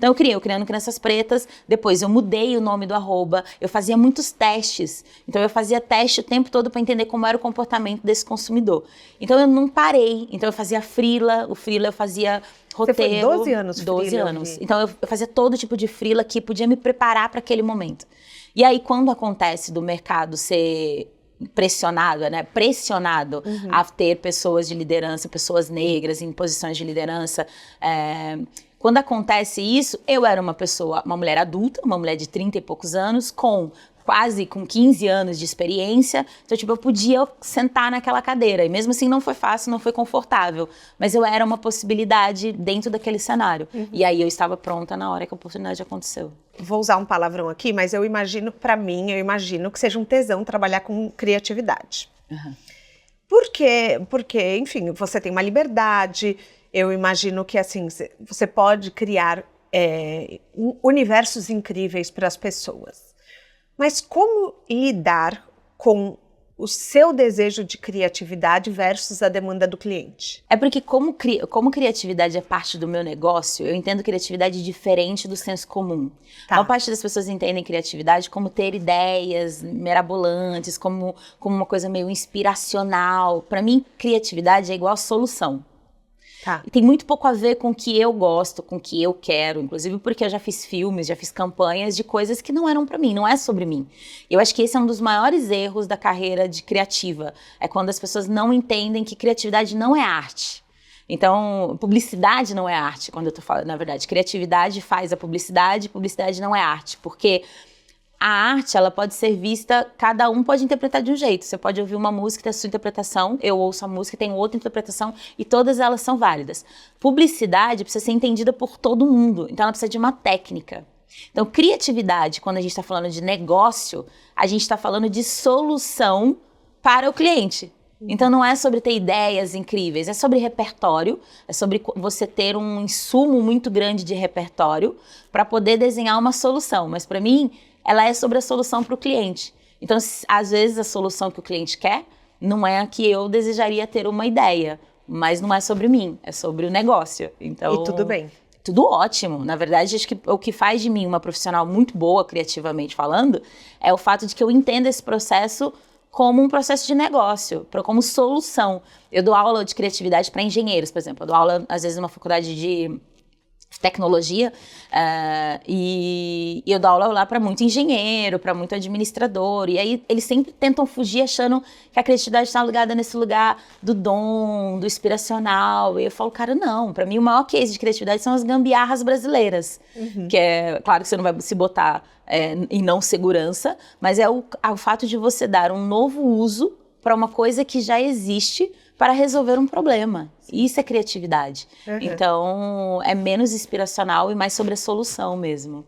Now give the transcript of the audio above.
Então eu criando Crianças Pretas, depois eu mudei o nome do @, eu fazia muitos testes. Então eu fazia teste o tempo todo para entender como era o comportamento desse consumidor. Então eu não parei. Então eu fazia freela, eu fazia roteiro. Você foi 12 anos 12 freela, anos. Então eu fazia todo tipo de freela que podia me preparar para aquele momento. E aí quando acontece do mercado ser pressionado a ter pessoas de liderança, pessoas negras em posições de liderança, quando acontece isso, eu era uma mulher adulta, uma mulher de 30 e poucos anos, quase com 15 anos de experiência, então eu podia sentar naquela cadeira, e mesmo assim não foi fácil, não foi confortável, mas eu era uma possibilidade dentro daquele cenário, e aí eu estava pronta na hora que a oportunidade aconteceu. Vou usar um palavrão aqui, mas eu imagino que seja um tesão trabalhar com criatividade. Por quê? Porque, enfim, você tem uma liberdade, eu imagino que assim, você pode criar universos incríveis para as pessoas. Mas como lidar com o seu desejo de criatividade versus a demanda do cliente? É porque como criatividade é parte do meu negócio, eu entendo criatividade diferente do senso comum. A maior parte das pessoas entendem criatividade como ter ideias mirabolantes, como uma coisa meio inspiracional. Para mim, criatividade é igual a solução. E tem muito pouco a ver com o que eu gosto, com o que eu quero, inclusive porque eu já fiz filmes, já fiz campanhas de coisas que não eram pra mim, não é sobre mim. Eu acho que esse é um dos maiores erros da carreira de criativa, é quando as pessoas não entendem que criatividade não é arte. Então, publicidade não é arte, quando eu tô falando, na verdade, criatividade faz a publicidade não é arte, porque a arte, ela pode ser vista, cada um pode interpretar de um jeito. Você pode ouvir uma música e ter a sua interpretação, eu ouço a música e tenho outra interpretação, e todas elas são válidas. Publicidade precisa ser entendida por todo mundo, então ela precisa de uma técnica. Então, criatividade, quando a gente está falando de negócio, a gente está falando de solução para o cliente. Então não é sobre ter ideias incríveis, é sobre repertório, é sobre você ter um insumo muito grande de repertório para poder desenhar uma solução. Mas para mim, ela é sobre a solução para o cliente. Então, às vezes, a solução que o cliente quer não é a que eu desejaria ter uma ideia, mas não é sobre mim, é sobre o negócio. Então, e tudo bem. Tudo ótimo. Na verdade, acho que o que faz de mim uma profissional muito boa, criativamente falando, é o fato de que eu entendo esse processo como um processo de negócio, como solução. Eu dou aula de criatividade para engenheiros, por exemplo. Eu dou aula, às vezes, numa faculdade de tecnologia, e eu dou aula lá para muito engenheiro, para muito administrador, e aí eles sempre tentam fugir achando que a criatividade está ligada nesse lugar do dom, do inspiracional, e eu falo, cara, não, para mim o maior case de criatividade são as gambiarras brasileiras, que é, claro que você não vai se botar em não segurança, mas é o fato de você dar um novo uso para uma coisa que já existe para resolver um problema. Isso é criatividade. Então, é menos inspiracional e mais sobre a solução mesmo.